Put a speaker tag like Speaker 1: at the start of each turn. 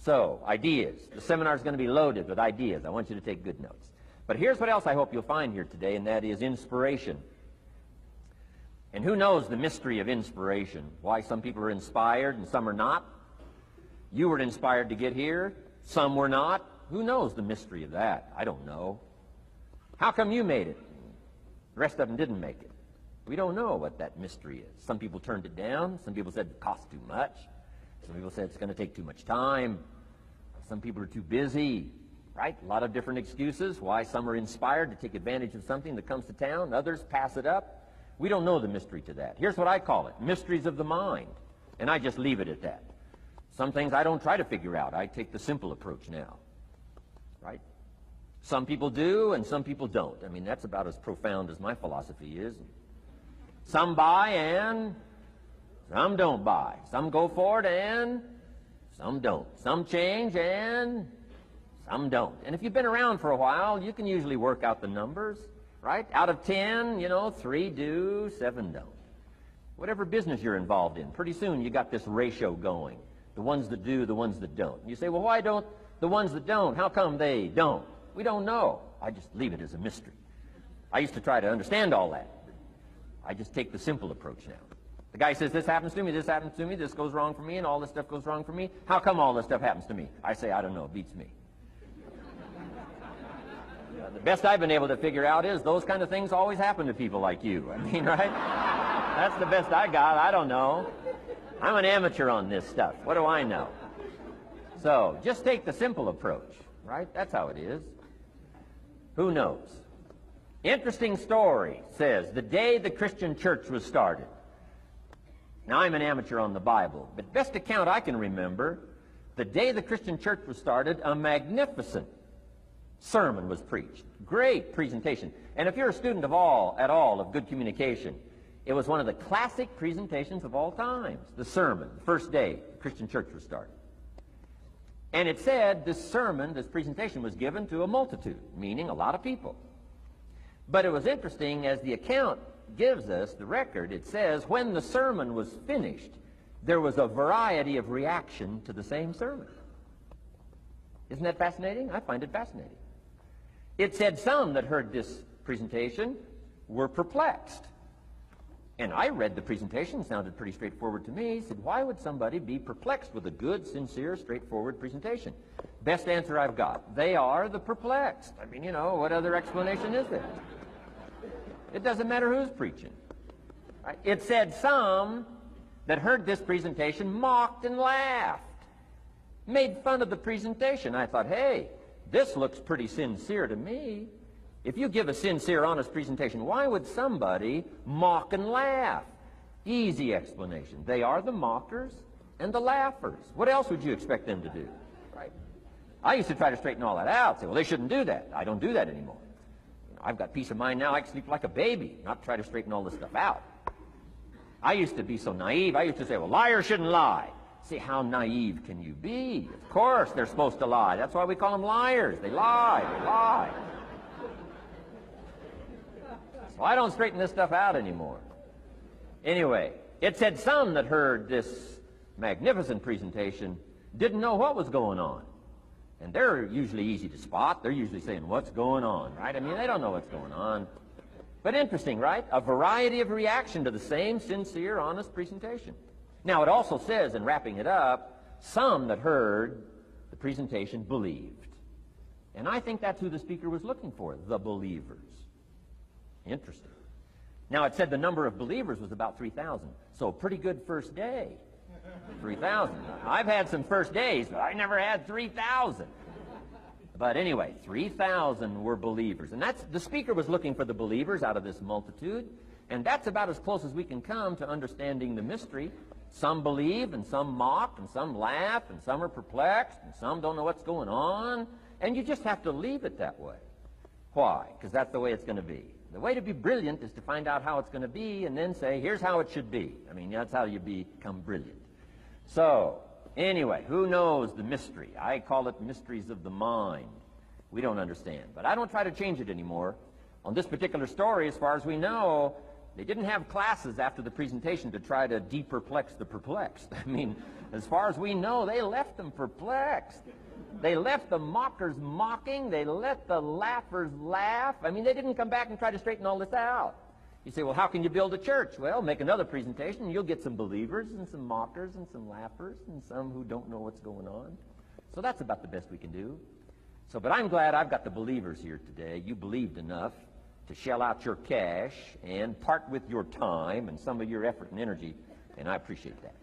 Speaker 1: So, ideas. The seminar is going to be loaded with ideas. I want you to take good notes. But here's what else I hope you'll find here today, and that is inspiration. And who knows the mystery of inspiration? Why some people are inspired and some are not? You were inspired to get here. Some were not. Who knows the mystery of that? I don't know. How come you made it? The rest of them didn't make it. We don't know what that mystery is. Some people turned it down. Some people said it costs too much. Some people said it's going to take too much time. Some people are too busy. Right? A lot of different excuses why some are inspired to take advantage of something that comes to town. Others pass it up. We don't know the mystery to that. Here's what I call it. Mysteries of the mind. And I just leave it at that. Some things I don't try to figure out. I take the simple approach now. Right? Some people do and some people don't. I mean, that's about as profound as my philosophy is. Some buy and some don't buy. Some go for it and some don't. Some change and some don't. And if you've been around for a while, you can usually work out the numbers, right? Out of 10, 3 do, 7 don't. Whatever business you're involved in, pretty soon you got this ratio going. The ones that do, the ones that don't. You say, well, why don't the ones that don't, how come they don't? We don't know. I just leave it as a mystery. I used to try to understand all that. I just take the simple approach now. The guy says, this happens to me, this happens to me, this goes wrong for me, and all this stuff goes wrong for me. How come all this stuff happens to me? I say, I don't know, it beats me. The best I've been able to figure out is those kind of things always happen to people like you. I mean, right? That's the best I got. I don't know. I'm an amateur on this stuff. What do I know? So, just take the simple approach, right? That's how it is. Who knows? Interesting story says, the day the Christian church was started. Now, I'm an amateur on the Bible, but best account I can remember, the day the Christian church was started, a magnificent sermon was preached. Great presentation. And if you're a student at all of good communication, it was one of the classic presentations of all times. The sermon, the first day the Christian church was started. And it said this sermon, this presentation was given to a multitude, meaning a lot of people. But it was interesting, as the account gives us, the record, it says, when the sermon was finished, there was a variety of reaction to the same sermon. Isn't that fascinating? I find it fascinating. It said some that heard this presentation were perplexed. And I read the presentation, sounded pretty straightforward to me. Said, why would somebody be perplexed with a good, sincere, straightforward presentation? Best answer I've got. They are the perplexed. I mean, what other explanation is there? It doesn't matter who's preaching. Right? It said some that heard this presentation mocked and laughed, made fun of the presentation. I thought, hey, this looks pretty sincere to me. If you give a sincere, honest presentation, why would somebody mock and laugh? Easy explanation. They are the mockers and the laughers. What else would you expect them to do? Right? I used to try to straighten all that out. Say, well, they shouldn't do that. I don't do that anymore. I've got peace of mind now. I can sleep like a baby, not try to straighten all this stuff out. I used to be so naive. I used to say, well, liars shouldn't lie. See, how naive can you be? Of course they're supposed to lie. That's why we call them liars. They lie. They lie. So I don't straighten this stuff out anymore. Anyway, it said some that heard this magnificent presentation didn't know what was going on. And they're usually easy to spot. They're usually saying, what's going on, right? I mean, they don't know what's going on. But interesting, right? A variety of reaction to the same sincere, honest presentation. Now, it also says, in wrapping it up, some that heard the presentation believed. And I think that's who the speaker was looking for, the believers. Interesting. Now, it said the number of believers was about 3,000. So, pretty good first day. 3,000. I've had some first days, but I never had 3,000. But anyway, 3,000 were believers. And the speaker was looking for the believers out of this multitude. And that's about as close as we can come to understanding the mystery. Some believe, and some mock, and some laugh, and some are perplexed, and some don't know what's going on. And you just have to leave it that way. Why? Because that's the way it's going to be. The way to be brilliant is to find out how it's going to be and then say, here's how it should be. I mean, that's how you become brilliant. So, anyway, who knows the mystery? I call it mysteries of the mind. We don't understand. But I don't try to change it anymore. On this particular story, as far as we know, They didn't have classes after the presentation to try to de-perplex the perplexed. I mean, as far as we know, they left them perplexed. They left the mockers mocking. They let the laughers laugh. I mean, they didn't come back and try to straighten all this out. You say, well, how can you build a church? Well, make another presentation, and you'll get some believers and some mockers and some laughers and some who don't know what's going on. So that's about the best we can do. So, but I'm glad I've got the believers here today. You believed enough to shell out your cash and part with your time and some of your effort and energy, and I appreciate that.